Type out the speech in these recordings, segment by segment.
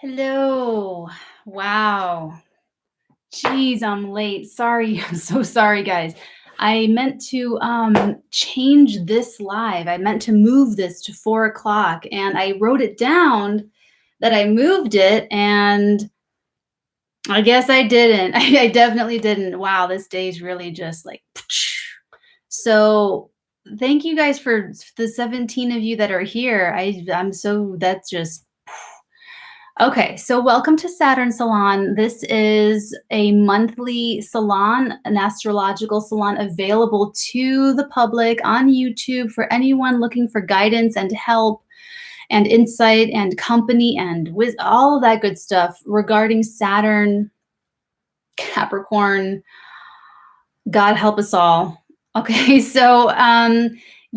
Hello. Wow. Jeez, I'm late. Sorry. I'm so sorry, guys. I meant to change this live. I meant to move this to 4 o'clock, and I wrote it down that I moved it, and I guess I didn't. I definitely didn't. Wow, this day's really just like so thank you guys for the 17 of you that are here. I'm so that's just okay, so welcome to Saturn Salon. This is a monthly salon, an astrological salon available to the public on YouTube for anyone looking for guidance and help and insight and company and with all of that good stuff regarding Saturn, Capricorn. God help us all. Okay, so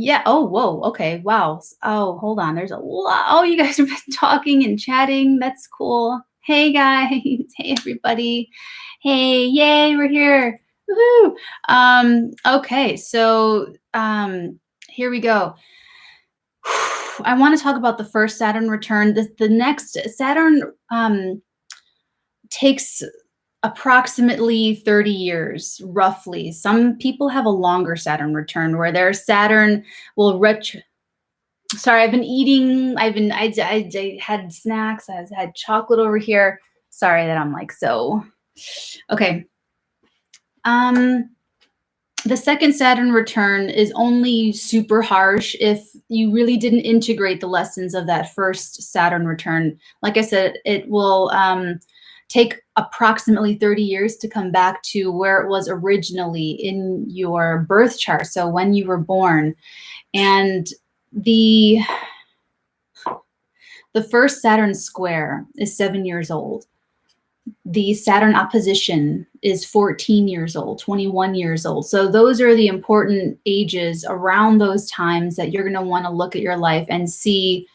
yeah. Oh, whoa. Okay, wow. Oh, hold on. There's a lot. Oh, you guys have been talking and chatting. That's cool. Hey guys. Hey everybody. Hey, yay, we're here. Woohoo. Okay, so here we go. I want to talk about the first Saturn return. The next Saturn takes approximately 30 years, roughly. Some people have a longer Saturn return where their Saturn will Sorry, I've been eating. I had snacks. I had chocolate over here. Sorry that I'm like so. Okay. The second Saturn return is only super harsh if you really didn't integrate the lessons of that first Saturn return. Like I said, it will take approximately 30 years to come back to where it was originally in your birth chart. So when you were born. And the first Saturn square is 7 years old. The Saturn opposition is 14 years old, 21 years old. So those are the important ages around those times that you're going to want to look at your life and see,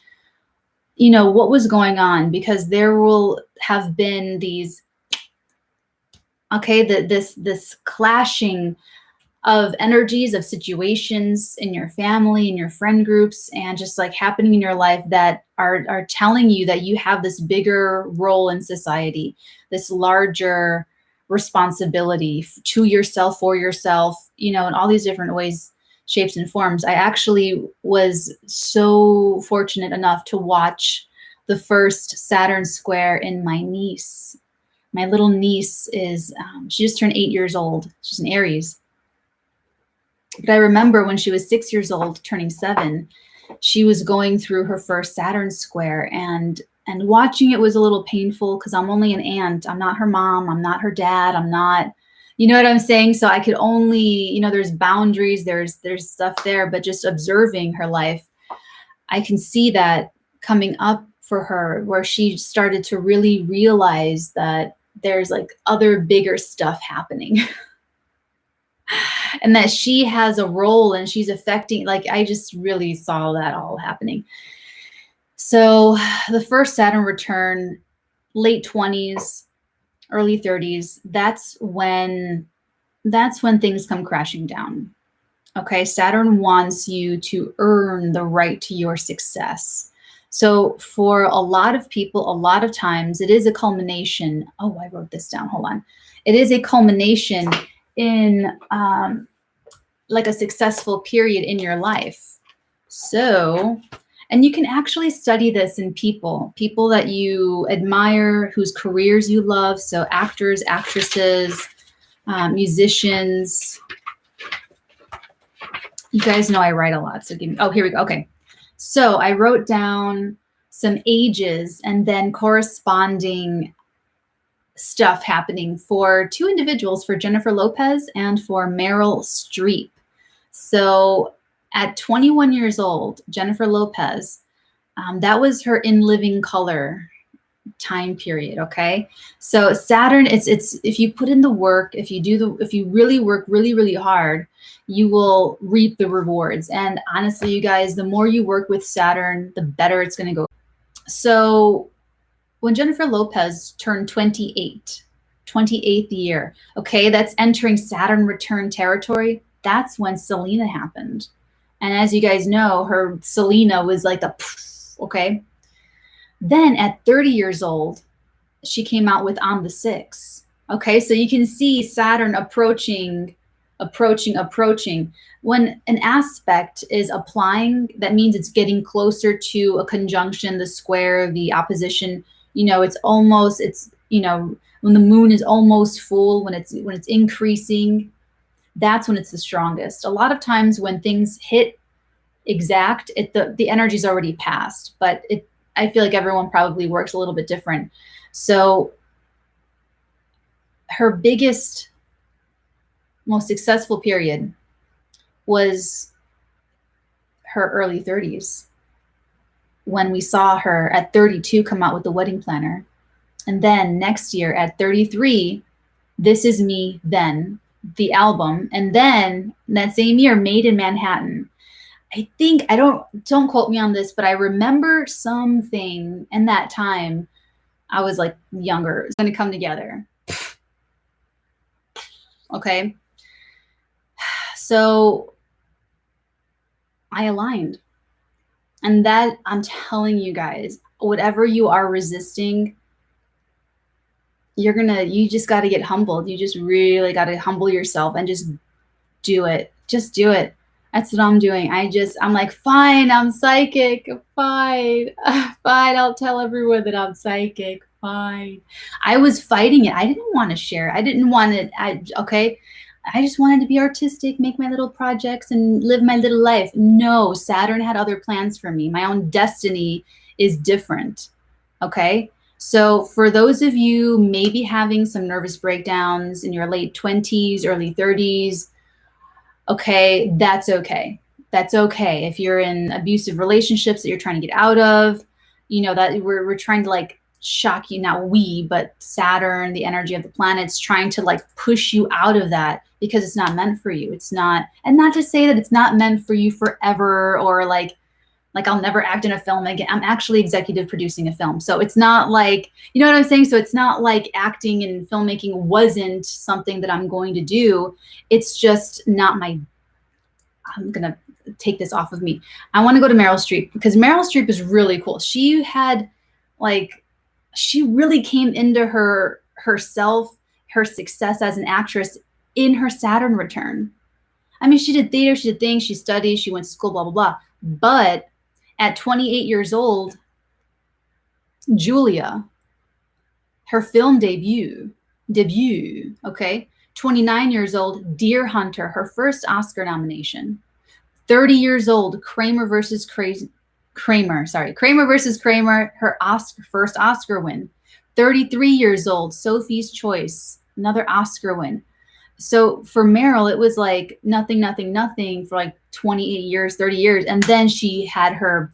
you know, what was going on, because there will have been these, okay, this clashing of energies, of situations in your family, in your friend groups, and just like happening in your life that are telling you that you have this bigger role in society, this larger responsibility to yourself, for yourself, you know, in all these different ways, shapes, and forms. I actually was so fortunate enough to watch the first Saturn square in my niece. My little niece is, she just turned 8 years old. She's an Aries. But I remember when she was 6 years old, turning 7, she was going through her first Saturn square, and watching it was a little painful because I'm only an aunt. I'm not her mom. I'm not her dad. I'm not, you know what I'm saying? So I could only, you know, there's boundaries, there's stuff there, but just observing her life, I can see that coming up for her, where she started to really realize that there's like other bigger stuff happening. And that she has a role and she's affecting, like, I just really saw that all happening. So the first Saturn return, late 20s, early 30s, that's when things come crashing down. Okay, Saturn wants you to earn the right to your success. So for a lot of people, a lot of times it is a culmination. Oh, I wrote this down. Hold on. It is a culmination in like a successful period in your life. So, and you can actually study this in people that you admire, whose careers you love. So actors, actresses, musicians. You guys know I write a lot, so give me, oh, here we go. Okay. So I wrote down some ages and then corresponding stuff happening for two individuals, for Jennifer Lopez and for Meryl Streep. So at 21 years old, Jennifer Lopez, that was her In Living Color time period. Okay. So Saturn, it's if you put in the work, if you really work really hard, you will reap the rewards. And honestly, you guys, the more you work with Saturn, the better it's going to go. So when Jennifer Lopez turned 28th year, okay, that's entering Saturn return territory. That's when Selena happened. And as you guys know, her Selena was like the, okay. Then at 30 years old, she came out with On the Six. Okay, so you can see Saturn approaching. When an aspect is applying, that means it's getting closer to a conjunction, the square, the opposition. When the moon is almost full, when it's increasing, that's when it's the strongest. A lot of times when things hit exact, the energy's already passed, but I feel like everyone probably works a little bit different. So her biggest, most successful period was her early 30s, when we saw her at 32 come out with the wedding planner. And then next year at 33, This Is Me Then, the album. And then that same year, Made in Manhattan. I think, don't quote me on this, but I remember something in that time. I was like younger. It's going to come together. Okay. So I aligned. And that, I'm telling you guys, whatever you are resisting, you just got to get humbled. You just really got to humble yourself and just do it. Just do it. That's what I'm doing. I'm like, fine, I'm psychic. Fine. Fine. I'll tell everyone that I'm psychic. Fine. I was fighting it. I didn't want to share. I didn't want it. Okay. I just wanted to be artistic, make my little projects and live my little life. No, Saturn had other plans for me. My own destiny is different. Okay. So for those of you maybe having some nervous breakdowns in your late 20s, early 30s, okay, that's okay. That's okay. If you're in abusive relationships that you're trying to get out of, that we're trying to like shock you, not we, but Saturn, the energy of the planets, trying to like push you out of that because it's not meant for you. It's not, and not to say that it's not meant for you forever, or like I'll never act in a film again. I'm actually executive producing a film. So it's not like, you know what I'm saying? So it's not like acting and filmmaking wasn't something that I'm going to do. It's just not I'm going to take this off of me. I want to go to Meryl Streep, because Meryl Streep is really cool. She really came into herself, her success as an actress in her Saturn return. I mean, she did theater, she did things, she studied, she went to school, blah, blah, blah. But at 28 years old, Julia, her film debut, okay? 29 years old, Deer Hunter, her first Oscar nomination. 30 years old, Kramer versus Kramer, her first Oscar win. 33 years old, Sophie's Choice, another Oscar win. So for Meryl, it was like nothing for like 28 years, 30 years. And then she had her,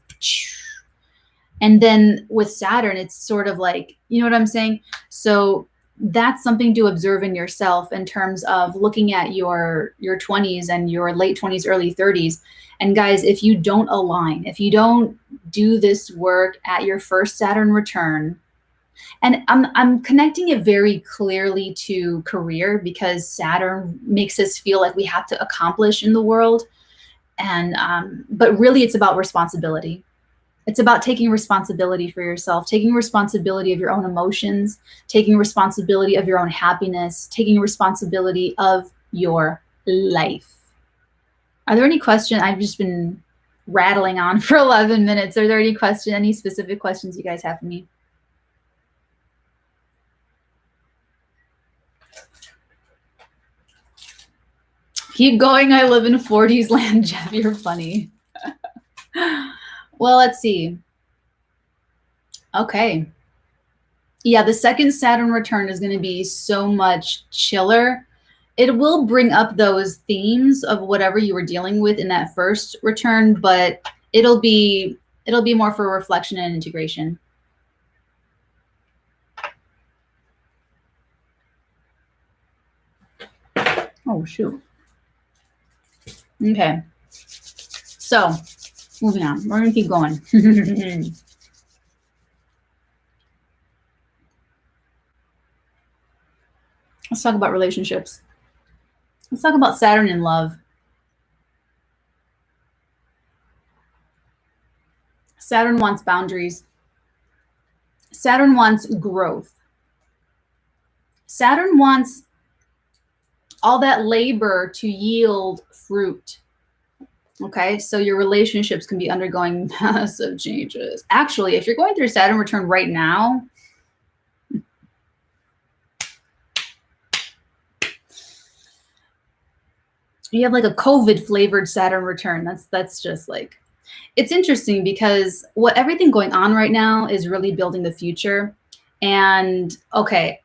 and then with Saturn, it's sort of like, you know what I'm saying? So that's something to observe in yourself in terms of looking at your 20s and your late 20s, early 30s. And guys, if you don't align, if you don't do this work at your first Saturn return, and I'm connecting it very clearly to career, because Saturn makes us feel like we have to accomplish in the world. And but really it's about responsibility. It's about taking responsibility for yourself, taking responsibility of your own emotions, taking responsibility of your own happiness, taking responsibility of your life. Are there any questions? I've just been rattling on for 11 minutes. Are there any specific questions you guys have for me? Keep going. I live in 40s land, Jeff. You're funny. Well, let's see. Okay. Yeah, the second Saturn return is going to be so much chiller. It will bring up those themes of whatever you were dealing with in that first return, but it'll be more for reflection and integration. Oh, shoot. Okay. So, moving on. We're going to keep going. Let's talk about relationships. Let's talk about Saturn and love. Saturn wants boundaries. Saturn wants growth. Saturn wants all that labor to yield fruit. Okay, so your relationships can be undergoing massive changes. Actually, if you're going through Saturn return right now, you have like a COVID flavored Saturn return. That's just like, it's interesting because what everything going on right now is really building the future. And okay,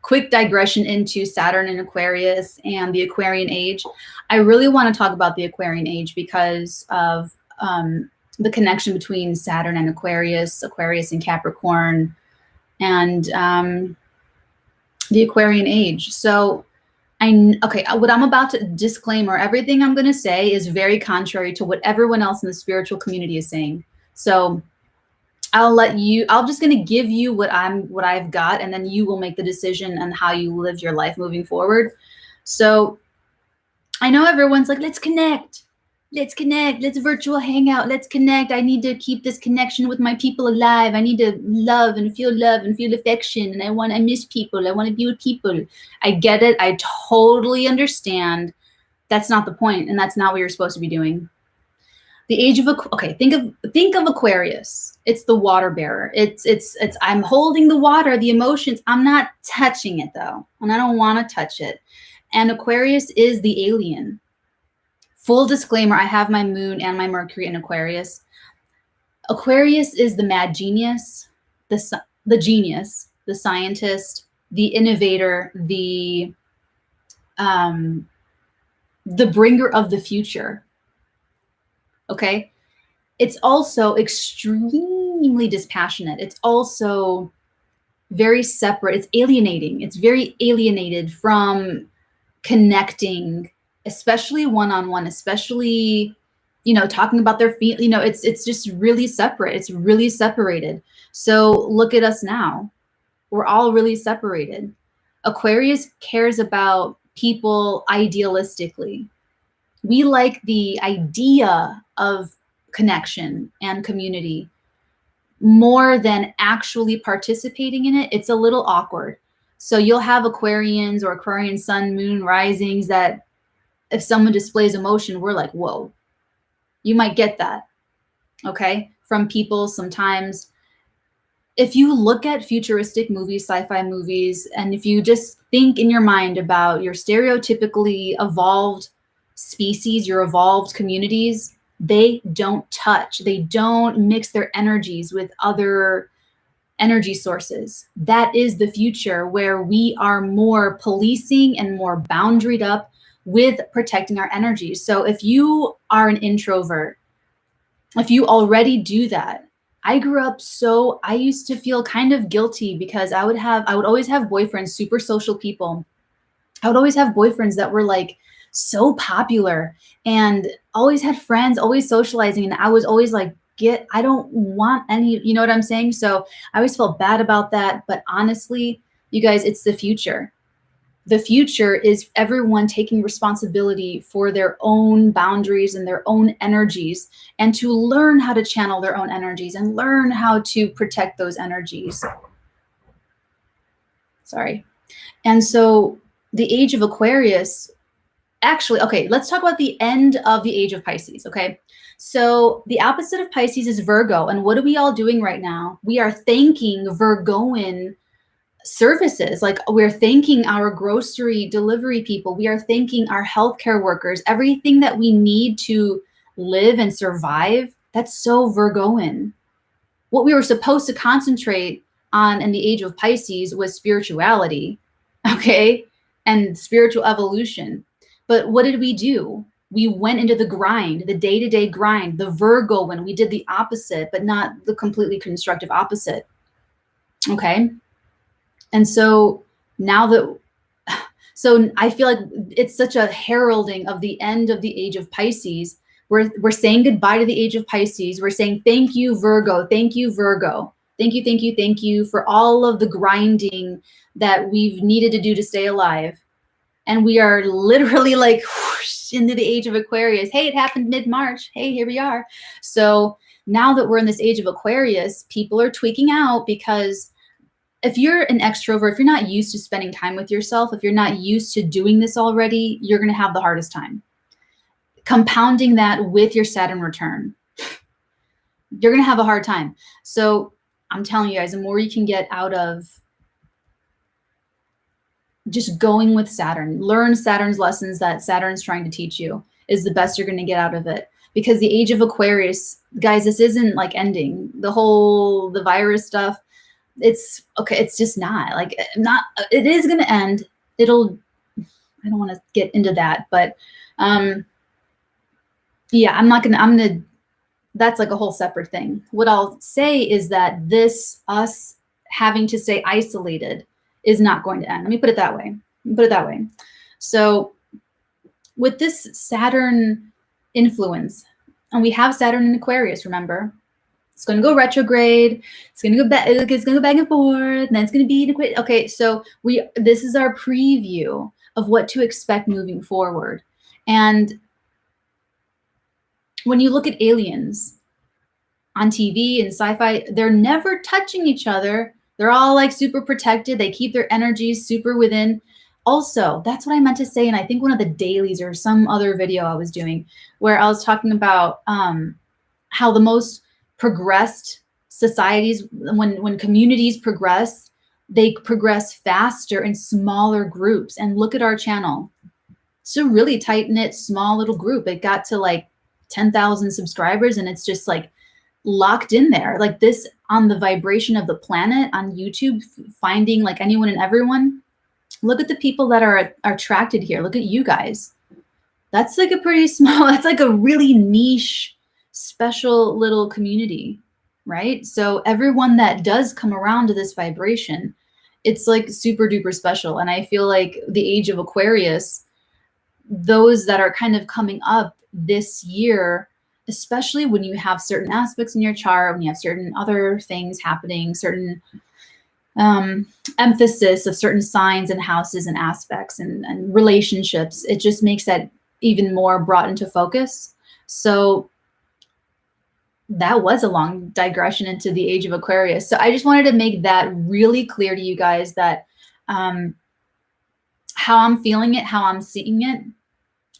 quick digression into Saturn and Aquarius and the Aquarian age. I really want to talk about the Aquarian age because of the connection between Saturn and Aquarius, Aquarius and Capricorn, and the Aquarian age. So okay, what I'm about to disclaimer, everything I'm going to say is very contrary to what everyone else in the spiritual community is saying. So I'm just going to give you what I've got, and then you will make the decision on how you live your life moving forward. So I know everyone's like, let's connect, let's virtual hangout, let's connect. I need to keep this connection with my people alive. I need to love and feel affection. And I miss people. I want to be with people. I get it. I totally understand. That's not the point, and that's not what you're supposed to be doing. The age of okay, think of Aquarius. It's the water bearer. It's I'm holding the water, the emotions. I'm not touching it though, and I don't want to touch it. And Aquarius is the alien. Full disclaimer, I have my moon and my Mercury in Aquarius. Aquarius is the mad genius, the genius, the scientist, the innovator, the bringer of the future. Okay. It's also extremely dispassionate. It's also very separate. It's alienating. It's very alienated from connecting, especially one-on-one, especially, talking about their feet. It's just really separate. It's really separated. So look at us now. We're all really separated. Aquarius cares about people idealistically. We like the idea of connection and community more than actually participating in it. It's a little awkward. So you'll have Aquarians or Aquarian sun, moon risings that if someone displays emotion, we're like, whoa, you might get that, okay, from people sometimes. If you look at futuristic movies, sci-fi movies, and if you just think in your mind about your stereotypically evolved species, your evolved communities, they don't touch, they don't mix their energies with other energy sources. That is the future, where we are more policing and more boundaried up with protecting our energies. So if you are an introvert, if you already do that, I used to feel kind of guilty because I would always have boyfriends, super social people. I would always have boyfriends that were like so popular and always had friends, always socializing. And I was always like, I don't want any, you know what I'm saying? So I always felt bad about that. But honestly, you guys, it's the future. The future is everyone taking responsibility for their own boundaries and their own energies, and to learn how to channel their own energies and learn how to protect those energies. Sorry. And so the age of Aquarius, actually, okay, let's talk about the end of the age of Pisces, okay? So the opposite of Pisces is Virgo. And what are we all doing right now? We are thanking Virgoan services. Like, we're thanking our grocery delivery people. We are thanking our healthcare workers, everything that we need to live and survive. That's so Virgoan. What we were supposed to concentrate on in the age of Pisces was spirituality, okay? And spiritual evolution. But what did we do? We went into the grind, the day-to-day grind, the Virgoan. We did the opposite, but not the completely constructive opposite, okay? And so now so I feel like it's such a heralding of the end of the age of Pisces. We're saying goodbye to the age of Pisces. We're saying, thank you, Virgo. Thank you, Virgo. Thank you, thank you, thank you for all of the grinding that we've needed to do to stay alive. And we are literally like whoosh, into the age of Aquarius. Hey, it happened mid-March. Hey, here we are. So now that we're in this age of Aquarius, people are tweaking out because if you're an extrovert, if you're not used to spending time with yourself, if you're not used to doing this already, you're going to have the hardest time. Compounding that with your Saturn return, you're going to have a hard time. So I'm telling you guys, the more you can get out of just going with Saturn, learn Saturn's lessons that Saturn's trying to teach you, is the best you're going to get out of it. Because the age of Aquarius, guys, this isn't like ending. The virus stuff, it's okay. It's just not like, it is going to end. I don't want to get into that, but yeah, that's like a whole separate thing. What I'll say is that us having to stay isolated is not going to end. Let me put it that way. So with this Saturn influence, and we have Saturn in Aquarius, remember, it's going to go retrograde. It's going to go back. It's going to go back and forth. And then it's going to be in Aquarius. Okay, so this is our preview of what to expect moving forward. And when you look at aliens on TV and sci-fi, they're never touching each other. They're all like super protected. They keep their energies super within. Also, that's what I meant to say. And I think one of the dailies or some other video I was doing where I was talking about how the most progressed societies, when communities progress, they progress faster in smaller groups. And look at our channel. It's a really tight-knit, small little group. It got to like 10,000 subscribers, and it's just like locked in there like this on the vibration of the planet on YouTube, finding like anyone and everyone. Look at the people that are attracted here. Look at you guys. That's like a pretty small, that's like a really niche, special little community, right? So everyone that does come around to this vibration, it's like super duper special. And I feel like the age of Aquarius, those that are kind of coming up this year, especially when you have certain aspects in your chart, when you have certain other things happening, certain emphasis of certain signs and houses and aspects and relationships, it just makes that even more brought into focus. So that was a long digression into the age of Aquarius. So I just wanted to make that really clear to you guys that how I'm feeling it, how I'm seeing it.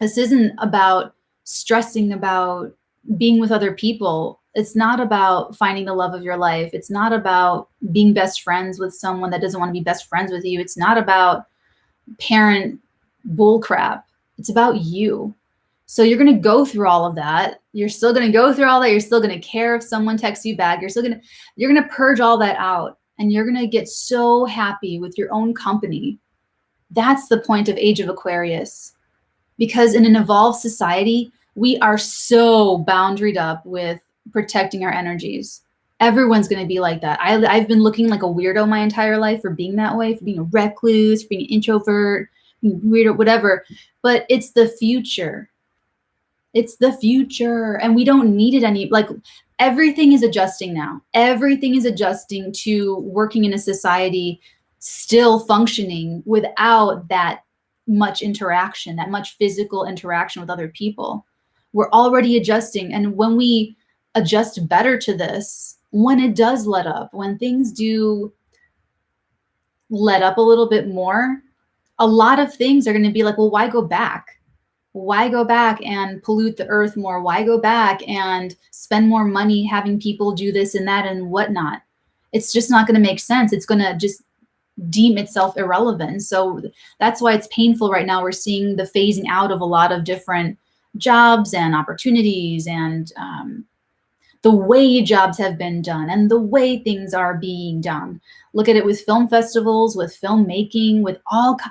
This isn't about stressing about being with other people. It's not about finding the love of your life. It's not about being best friends with someone that doesn't want to be best friends with you. It's not about parent bullcrap. It's about you. So you're going to go through all of that. You're still going to go through all that. You're still going to care if someone texts you back. You're going to purge all that out, and you're going to get so happy with your own company. That's the point of Age of Aquarius. Because in an evolved society, we are so boundaried up with protecting our energies. Everyone's going to be like that. I've been looking like a weirdo my entire life for being that way, for being a recluse, for being an introvert, being weirdo, whatever. But it's the future. It's the future. And we don't need it any, like everything is adjusting now. Everything is adjusting to working in a society still functioning without that much interaction, that much physical interaction with other people. We're already adjusting. And when we adjust better to this, when it does let up, when things do let up a little bit more, a lot of things are going to be like, well, why go back? Why go back and pollute the earth more? Why go back and spend more money having people do this and that and whatnot? It's just not going to make sense. It's going to just deem itself irrelevant. So that's why it's painful right now. We're seeing the phasing out of a lot of different jobs and opportunities, and the way jobs have been done and the way things are being done. Look at it with film festivals, with filmmaking, with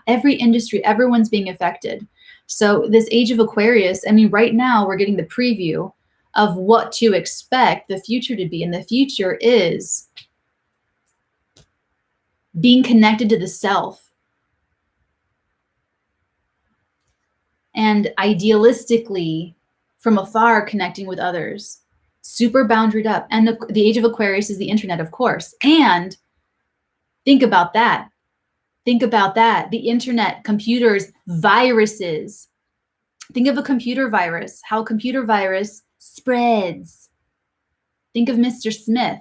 every industry. Everyone's being affected. So this Age of Aquarius, I mean, right now we're getting the preview of what to expect the future to be. And the future is being connected to the self, and idealistically from afar connecting with others, super boundaried up. And the Age of Aquarius is the internet, of course. And think about that. Think about that. The internet, computers, viruses. Think of a computer virus, how a computer virus spreads. Think of Mr. Smith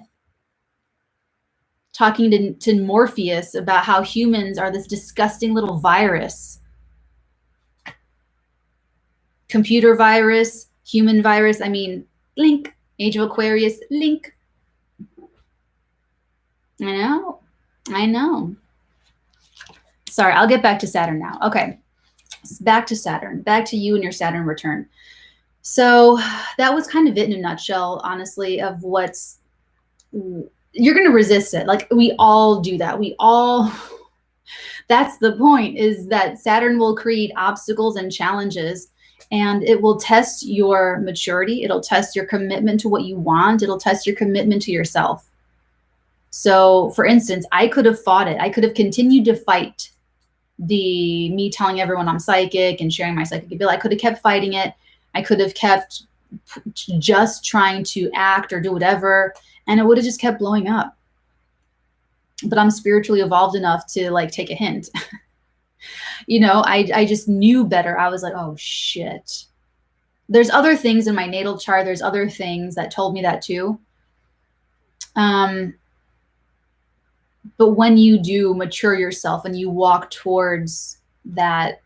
talking to Morpheus about how humans are this disgusting little virus. Computer virus, human virus, I mean, link. Age of Aquarius, link. I know. Sorry, I'll get back to Saturn now. Okay, back to Saturn, back to you and your Saturn return. So that was kind of it in a nutshell, honestly, of what's, you're going to resist it. Like, we all do that. That's the point, is that Saturn will create obstacles and challenges, and it will test your maturity. It'll test your commitment to what you want. It'll test your commitment to yourself. So for instance, I could have fought it. I could have continued to fight me telling everyone I'm psychic and sharing my psychic ability. I could have kept fighting it. I could have kept just trying to act or do whatever, and it would have just kept blowing up. But I'm spiritually evolved enough to like take a hint. I just knew better. I was like, oh shit. There's other things in my natal chart. There's other things that told me that too. But when you do mature yourself and you walk towards that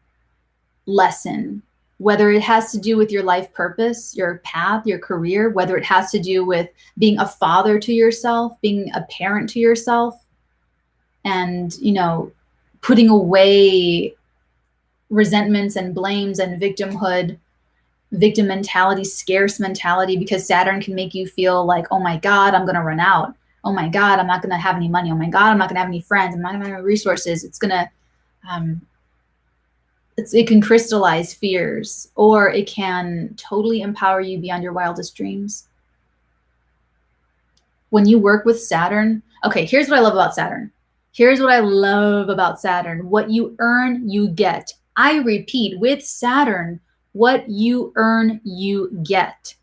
lesson, whether it has to do with your life purpose, your path, your career, whether it has to do with being a father to yourself, being a parent to yourself, and, putting away resentments and blames and victim mentality, scarce mentality, because Saturn can make you feel like, oh my God, I'm going to run out. Oh my God, I'm not going to have any money. Oh my God, I'm not going to have any friends. I'm not going to have any resources. It's going to, it can crystallize fears, or it can totally empower you beyond your wildest dreams. When you work with Saturn, okay, here's what I love about Saturn. Here's what I love about Saturn. What you earn, you get. I repeat, with Saturn, what you earn, you get.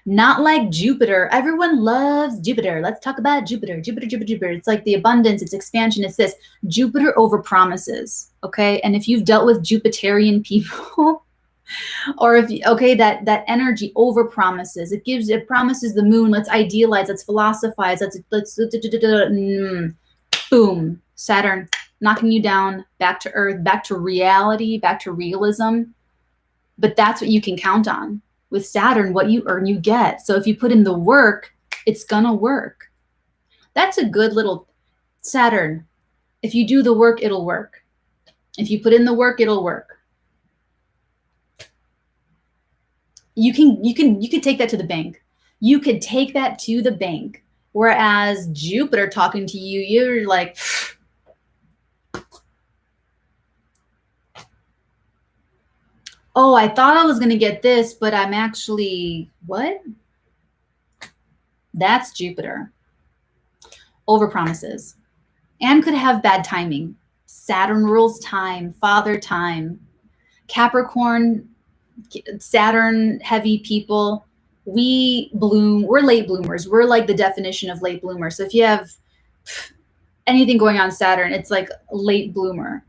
Not like Jupiter. Everyone loves Jupiter. Let's talk about Jupiter. Jupiter. It's like the abundance, it's expansion, it's this. Jupiter overpromises, okay? And if you've dealt with Jupiterian people, or that energy overpromises. It promises the moon. Let's idealize. Let's philosophize. Let's boom. Saturn knocking you down, back to earth, back to reality, back to realism. But that's what you can count on. With Saturn, what you earn, you get. So if you put in the work, it's gonna work. That's a good little Saturn. If you do the work, it'll work. If you put in the work, it'll work. You can take that to the bank. You could take that to the bank. Whereas Jupiter talking to you, you're like, oh, I thought I was going to get this, but I'm actually, what? That's Jupiter. Overpromises. And could have bad timing. Saturn rules time, father time. Capricorn, Saturn heavy people, we bloom. We're late bloomers. We're like the definition of late bloomer. So if you have anything going on Saturn, it's like late bloomer.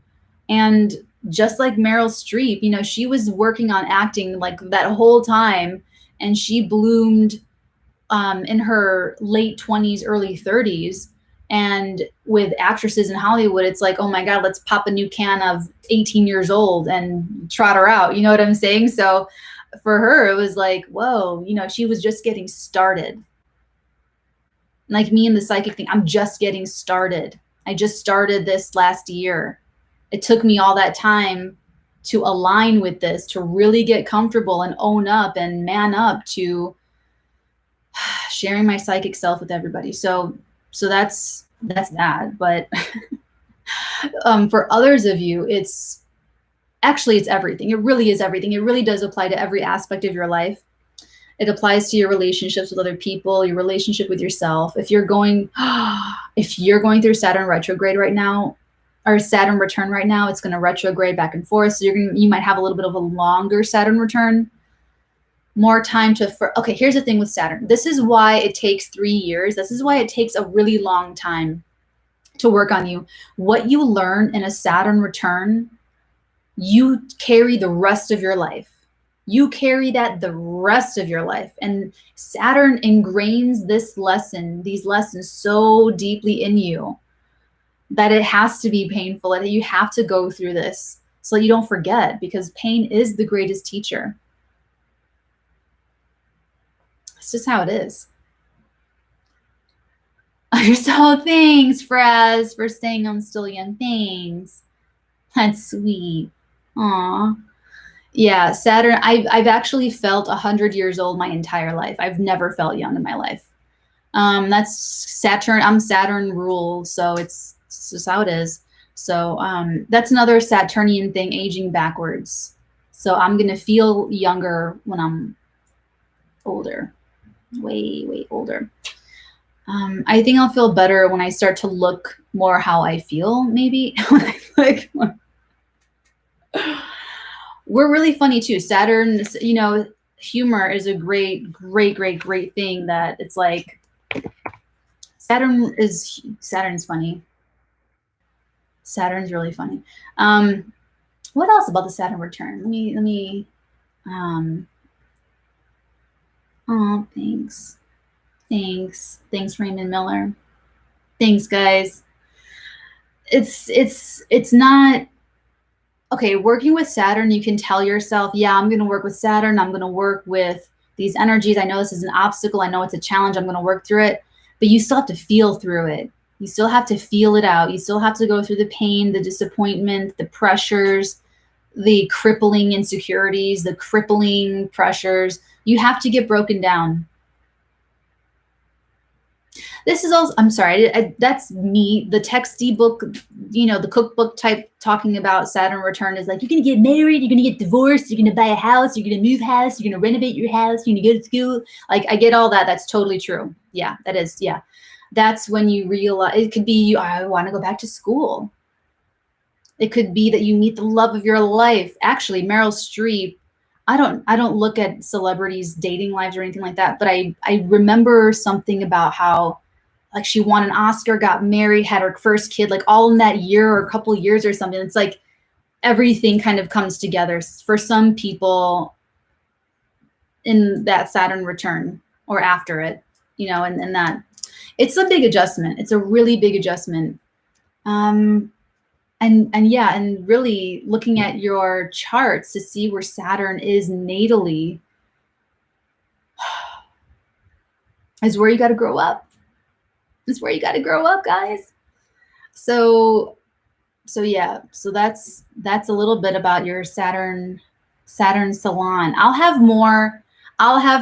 And just like Meryl Streep, she was working on acting like that whole time, and she bloomed in her late 20s, early 30s. And with actresses in Hollywood, it's like, oh my God, let's pop a new can of 18 years old and trot her out. You know what I'm saying? So for her, it was like, whoa, she was just getting started. Like me and the psychic thing, I'm just getting started. I just started this last year. It took me all that time to align with this, to really get comfortable and own up and man up to sharing my psychic self with everybody. So that's that. But for others of you, it's everything. It really is everything. It really does apply to every aspect of your life. It applies to your relationships with other people, your relationship with yourself. If you're going through Saturn retrograde right now, or Saturn return right now, it's going to retrograde back and forth. So you might have a little bit of a longer Saturn return, more time okay, here's the thing with Saturn. This is why it takes 3 years. This is why it takes a really long time to work on you. What you learn in a Saturn return, you carry the rest of your life. You carry that the rest of your life. And Saturn ingrains these lessons so deeply in you that it has to be painful, that you have to go through this so that you don't forget, because pain is the greatest teacher. It's just how it is. So thanks, Fraz, for staying on Still Young. Thanks. That's sweet. Aw. Yeah, Saturn, I've actually felt 100 years old my entire life. I've never felt young in my life. That's Saturn. I'm Saturn ruled, so it's just how it is. So that's another Saturnian thing, aging backwards. So I'm going to feel younger when I'm older, way, way older. I think I'll feel better when I start to look more how I feel, maybe. Like, we're really funny too. Saturn, you know, humor is a great, great, great, great thing that it's like, Saturn's funny. Saturn's really funny. What else about the Saturn return? Let me, oh, thanks. Thanks, Raymond Miller. Thanks, guys. It's not, okay, working with Saturn, you can tell yourself, yeah, I'm going to work with Saturn. I'm going to work with these energies. I know this is an obstacle. I know it's a challenge. I'm going to work through it. But you still have to feel through it. You still have to feel it out. You still have to go through the pain, the disappointment, the pressures, the crippling insecurities, the crippling pressures. You have to get broken down. This is also, I'm sorry, that's me, the texty book, you know, the cookbook type talking about Saturn return is like, you're going to get married, you're going to get divorced, you're going to buy a house, you're going to move house, you're going to renovate your house, you're going to go to school. Like, I get all that. That's totally true. Yeah, that is. Yeah. That's when you realize, it could be, I want to go back to school. It could be that you meet the love of your life. Actually, Meryl Streep, I don't look at celebrities' dating lives or anything like that, but I remember something about how, like, she won an Oscar, got married, had her first kid, like all in that year or a couple of years or something. It's like everything kind of comes together for some people in that Saturn return or after it, you know, and that it's a big adjustment. It's a really big adjustment. And yeah, and really looking at your charts to see where Saturn is natally is where you got to grow up. It's where you got to grow up, guys. So yeah, so that's a little bit about your Saturn Salon. I'll have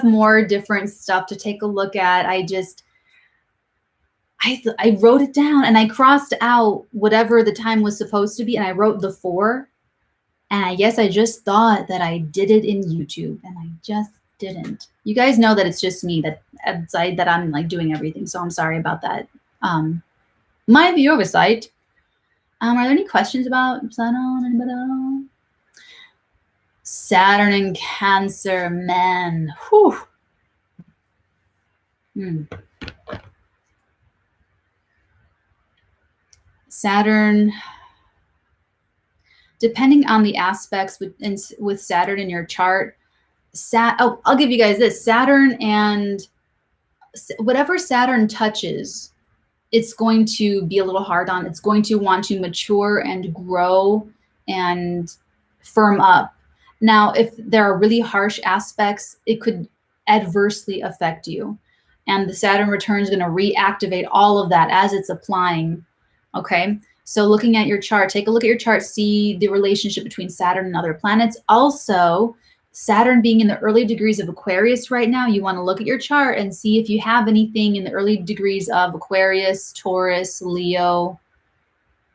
more different stuff to take a look at. I wrote it down and I crossed out whatever the time was supposed to be, and I wrote the 4. And I guess I just thought that I did it in YouTube, and I just didn't. You guys know that it's just me that I'm like doing everything, so I'm sorry about that. Might be oversight. Are there any questions about Saturn? Anybody else? Saturn and Cancer, man. Whew. Saturn, depending on the aspects with Saturn in your chart, I'll give you guys this. Saturn, and whatever Saturn touches, it's going to be a little hard on. It's going to want to mature and grow and firm up. Now, if there are really harsh aspects, it could adversely affect you. And the Saturn return is going to reactivate all of that as it's applying. Okay, so looking at your chart, take a look at your chart, see the relationship between Saturn and other planets. Also, Saturn being in the early degrees of Aquarius right now, you want to look at your chart and see if you have anything in the early degrees of Aquarius, Taurus, Leo,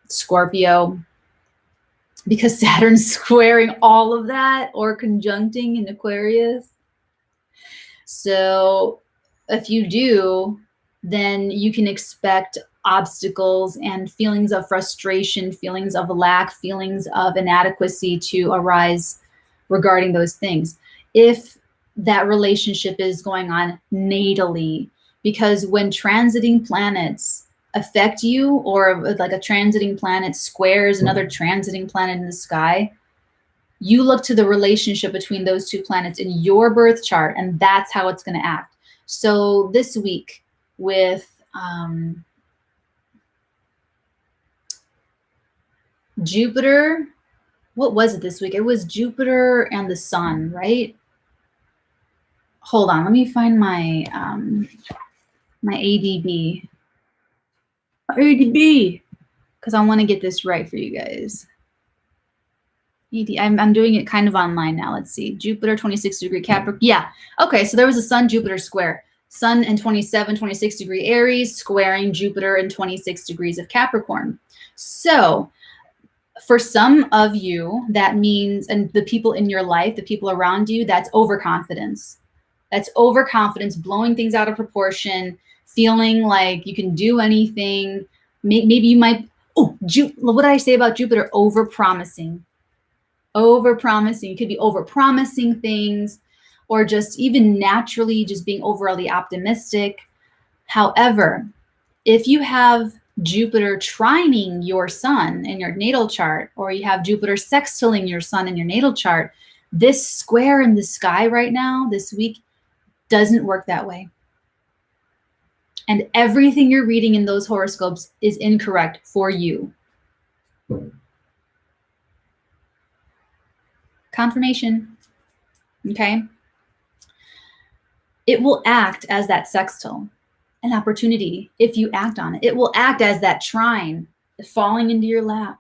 Scorpio, because Saturn's squaring all of that or conjuncting in Aquarius. So if you do, then you can expect obstacles and feelings of frustration, feelings of lack, feelings of inadequacy to arise regarding those things. If that relationship is going on natally, because when transiting planets affect you, or like a transiting planet squares another transiting planet in the sky, You look to the relationship between those two planets in your birth chart, and that's how it's going to act. So this week with Jupiter, what was it this week? It was Jupiter and the Sun, right? Hold on, let me find my my ADB. ADB, because I want to get this right for you guys. I'm doing it kind of online now. Let's see. Jupiter, 26 degree Capricorn. Yeah. Okay. So there was a Sun Jupiter square. Sun in 26 degree Aries squaring Jupiter in 26 degrees of Capricorn. So for some of you, that means, and the people in your life, the people around you, that's overconfidence. That's overconfidence, blowing things out of proportion, feeling like you can do anything. Maybe you might, what did I say about Jupiter? Overpromising. Overpromising. You could be overpromising things, or just even naturally just being overly optimistic. However, if you have Jupiter trining your sun in your natal chart, or you have Jupiter sextiling your sun in your natal chart, this square in the sky right now, this week, doesn't work that way. And everything you're reading in those horoscopes is incorrect for you. Confirmation. Okay. It will act as that sextile, an opportunity if you act on it. It will act as that trine falling into your lap.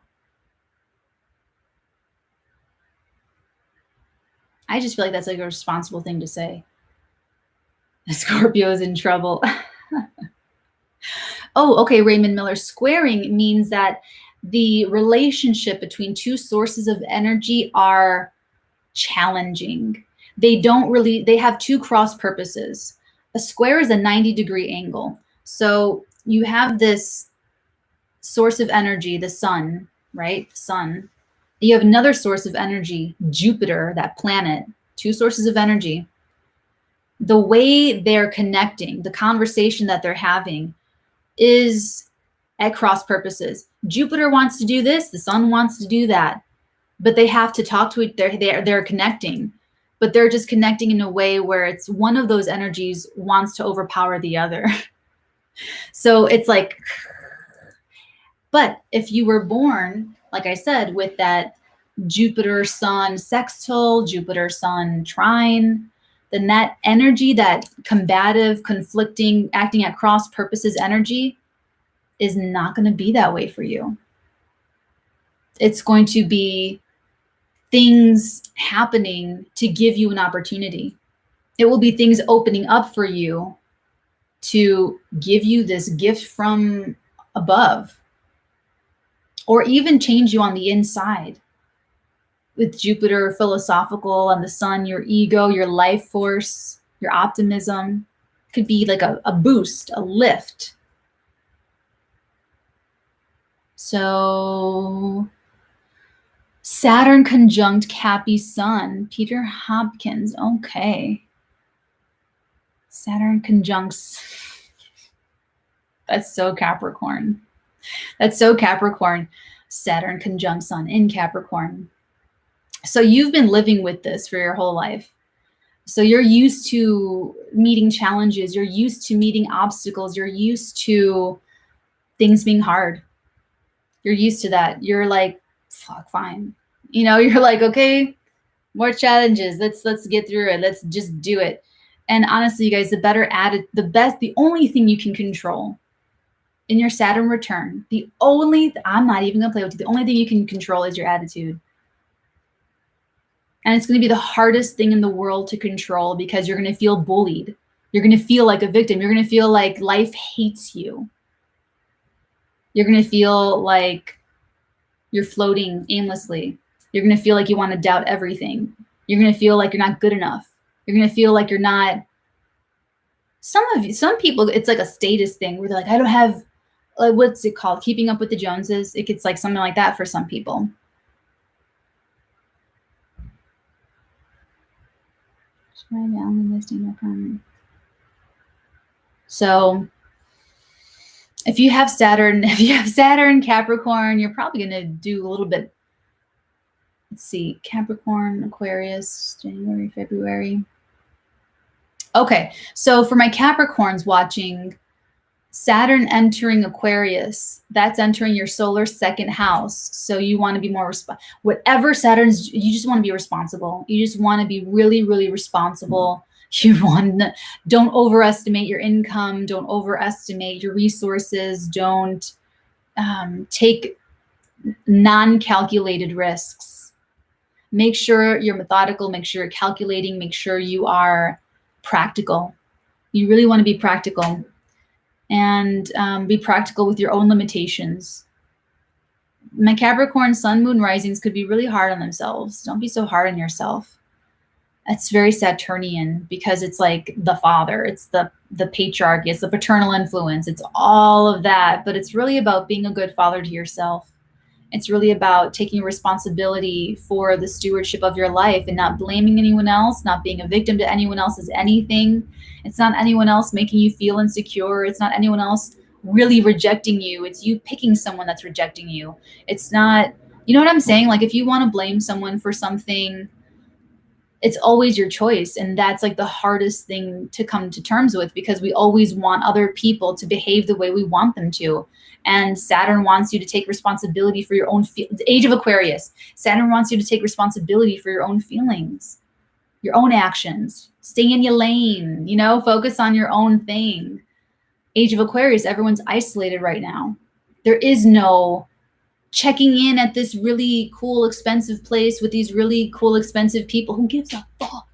I just feel like that's like a responsible thing to say. Scorpio is in trouble. Oh, okay, Raymond Miller. Squaring means that the relationship between two sources of energy are challenging. They have two cross purposes. A square is a 90-degree angle. So you have this source of energy, the sun, right? Sun. You have another source of energy, Jupiter, that planet, two sources of energy. The way they're connecting, the conversation that they're having is at cross purposes. Jupiter wants to do this, the sun wants to do that, but they have to talk to it. They're connecting, but they're just connecting in a way where it's one of those energies wants to overpower the other. So it's like, but if you were born, like I said, with that Jupiter Sun sextile, Jupiter Sun trine, then that energy, that combative, conflicting, acting at cross purposes energy is not going to be that way for you. It's going to be things happening to give you an opportunity. It will be things opening up for you to give you this gift from above, or even change you on the inside. With Jupiter philosophical and the sun, your ego, your life force, your optimism could be like a boost, a lift. So Saturn conjunct Cappy Sun, Peter Hopkins. Okay. Saturn conjuncts. That's so Capricorn. That's so Capricorn. Saturn conjunct Sun in Capricorn. So you've been living with this for your whole life. So you're used to meeting challenges. You're used to meeting obstacles. You're used to things being hard. You're used to that. You're like, fuck, fine. You know, you're like, okay, more challenges. Let's get through it. Let's just do it. And honestly, you guys, the only thing you can control in your Saturn return, I'm not even gonna play with you. The only thing you can control is your attitude. And it's going to be the hardest thing in the world to control, because you're going to feel bullied. You're going to feel like a victim. You're going to feel like life hates you. You're going to feel like you're floating aimlessly. You're going to feel like you want to doubt everything. You're going to feel like you're not good enough. You're going to feel like you're not. Some people, it's like a status thing where they're like, I don't have, like, what's it called? Keeping up with the Joneses. It gets like something like that for some people. So if you have Saturn Capricorn, you're probably going to do a little bit. let's see, Capricorn, Aquarius, January, February. Okay, so for my Capricorns watching, Saturn entering Aquarius, that's entering your solar second house. So you want to be more whatever Saturn's, you just want to be responsible. You just want to be really, really responsible. You want to, don't overestimate your income. Don't overestimate your resources. Don't take non-calculated risks. Make sure you're methodical. Make sure you're calculating. Make sure you are practical. You really want to be practical. And be practical with your own limitations. My Capricorn sun, moon, risings could be really hard on themselves. Don't be so hard on yourself. It's very Saturnian because it's like the father, it's the patriarchy, it's the paternal influence, it's all of that. But it's really about being a good father to yourself. It's really about taking responsibility for the stewardship of your life and not blaming anyone else, not being a victim to anyone else's anything. It's not anyone else making you feel insecure. It's not anyone else really rejecting you. It's you picking someone that's rejecting you. It's not, you know what I'm saying? Like if you want to blame someone for something, it's always your choice. And that's like the hardest thing to come to terms with because we always want other people to behave the way we want them to. And Saturn wants you to take responsibility for your own the age of Aquarius. Saturn wants you to take responsibility for your own feelings, your own actions. Stay in your lane, you know, focus on your own thing. Age of Aquarius, everyone's isolated right now. There is no checking in at this really cool, expensive place with these really cool, expensive people. Who gives a fuck?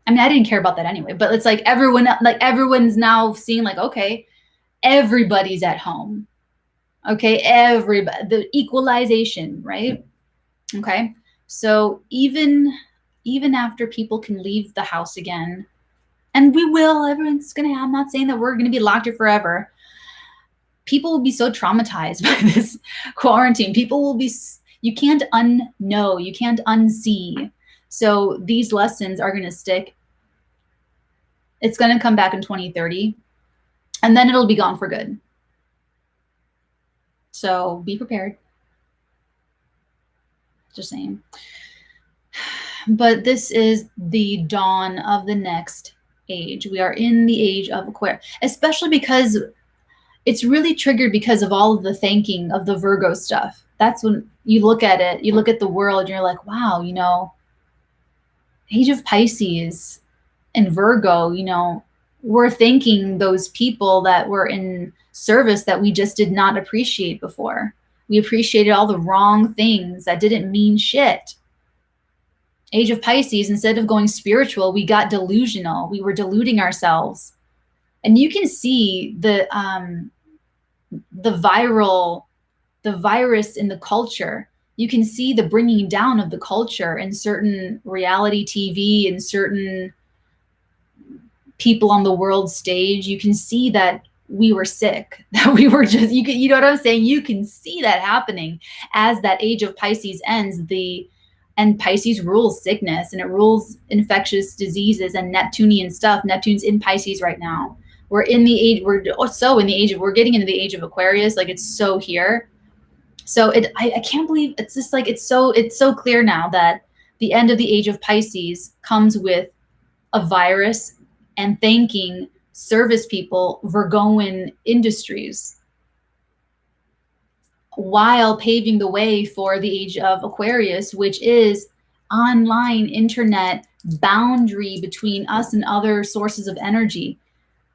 I mean, I didn't care about that anyway, but it's like everyone's now seeing like, okay, everybody's at home. Okay, everybody, the equalization, right? Okay, so even after people can leave the house again, and we will, everyone's gonna, I'm not saying that we're gonna be locked here forever. People will be so traumatized by this quarantine. People will be, you can't unknow, you can't unsee. So these lessons are gonna stick. It's gonna come back in 2030, and then it'll be gone for good. So be prepared. Just saying. But this is the dawn of the next age. We are in the age of Aquarius, especially because it's really triggered because of all of the thanking of the Virgo stuff. That's when you look at it, you look at the world, and you're like, wow, you know, age of Pisces and Virgo, you know, we're thanking those people that were in service that we just did not appreciate before. We appreciated all the wrong things that didn't mean shit. Age of Pisces, instead of going spiritual, we got delusional. We were deluding ourselves. And you can see the virus in the culture. You can see the bringing down of the culture in certain reality TV and certain people on the world stage. You can see that we were sick, that we were just, you know what I'm saying? You can see that happening as that age of Pisces ends. And Pisces rules sickness, and it rules infectious diseases and Neptunian stuff. Neptune's in Pisces right now. We're in the age, we're getting into the age of Aquarius. Like it's so here. So I can't believe it's just like, it's so clear now that the end of the age of Pisces comes with a virus and thanking service people, Virgoan industries, while paving the way for the age of Aquarius, which is online internet boundary between us and other sources of energy,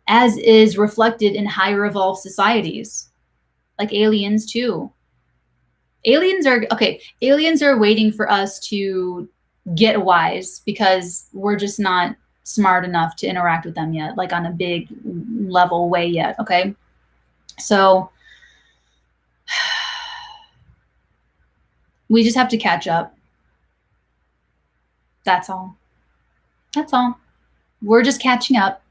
as is reflected in higher evolved societies, like aliens too. Aliens are waiting for us to get wise because we're just not smart enough to interact with them yet, like on a big level way yet, okay? So we just have to catch up. That's all. That's all. We're just catching up.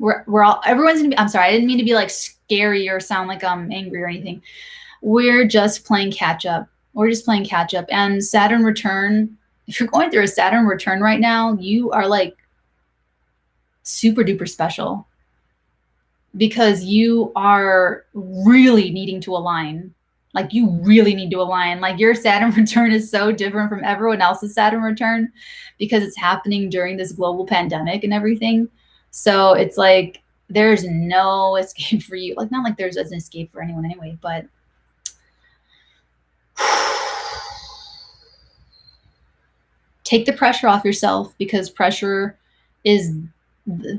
Everyone's gonna be, I'm sorry, I didn't mean to be like scary or sound like I'm angry or anything. We're just playing catch up. We're just playing catch up. And Saturn return, if you're going through a Saturn return right now, you are like super duper special because you are really needing to align. Like you really need to align. Like your Saturn return is so different from everyone else's Saturn return because it's happening during this global pandemic and everything. So it's like there's no escape for you. Like not like there's an escape for anyone anyway, but take the pressure off yourself, because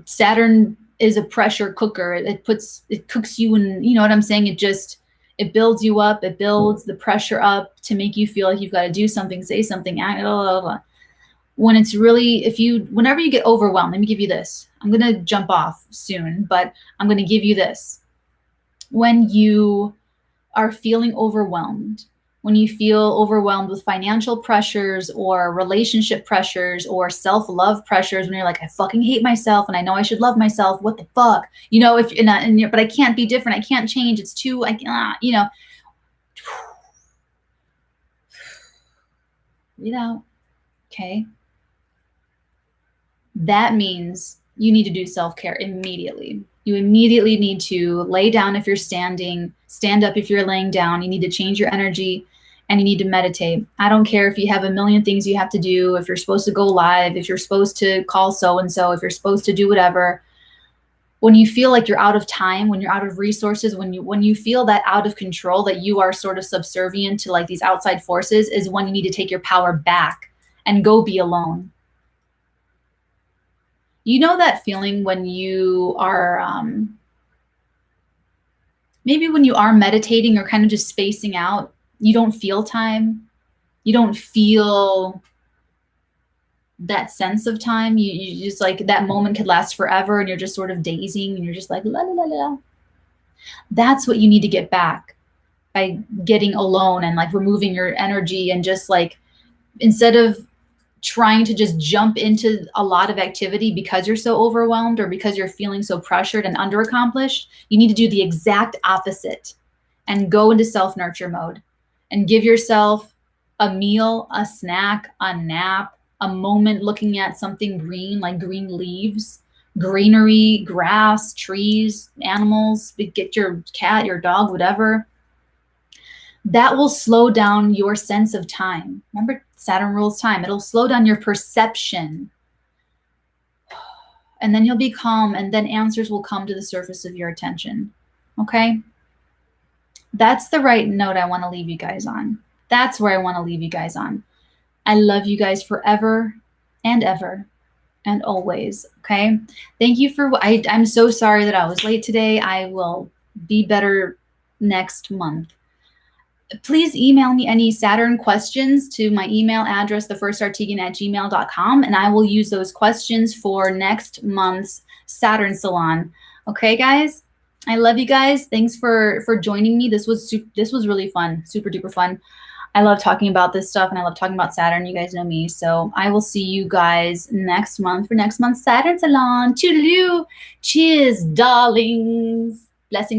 Saturn is a pressure cooker. It cooks you in, you know what I'm saying? It builds you up. It builds the pressure up to make you feel like you've got to do something, say something, act, blah, blah, blah. When it's really, whenever you get overwhelmed, let me give you this. I'm going to jump off soon, but I'm going to give you this. When you are feeling overwhelmed, when you feel overwhelmed with financial pressures or relationship pressures or self-love pressures, when you're like, I fucking hate myself and I know I should love myself. What the fuck? You know, but I can't be different. I can't change. It's too, you know, breathe out. Okay. That means you need to do self-care immediately. You immediately need to lay down if you're standing, stand up if you're laying down. You need to change your energy and you need to meditate. I don't care if you have a million things you have to do, if you're supposed to go live, if you're supposed to call so-and-so, if you're supposed to do whatever. When you feel like you're out of time, when you're out of resources, when you feel that out of control, that you are sort of subservient to like these outside forces, is when you need to take your power back and go be alone. You know that feeling when you are, maybe when you are meditating or kind of just spacing out, you don't feel time. You don't feel that sense of time. You just like that moment could last forever and you're just sort of dazing and you're just like, la, la, la, la. That's what you need to get back by getting alone and like removing your energy and just like, instead of trying to just jump into a lot of activity because you're so overwhelmed or because you're feeling so pressured and underaccomplished, you need to do the exact opposite and go into self-nurture mode and give yourself a meal, a snack, a nap, a moment looking at something green, like green leaves, greenery, grass, trees, animals, get your cat, your dog, whatever. That will slow down your sense of time. Remember, Saturn rules time. It'll slow down your perception. And then you'll be calm, and then answers will come to the surface of your attention. Okay? That's the right note I want to leave you guys on. That's where I want to leave you guys on. I love you guys forever and ever and always. Okay? Thank you for, I'm so sorry that I was late today. I will be better next month. Please email me any Saturn questions to my email address, thefirstartegan@gmail.com, and I will use those questions for next month's Saturn Salon. Okay, guys? I love you guys. Thanks for joining me. This was really fun, super duper fun. I love talking about this stuff, and I love talking about Saturn. You guys know me. So I will see you guys next month for next month's Saturn Salon. Toodaloo. Cheers, darlings. Blessings.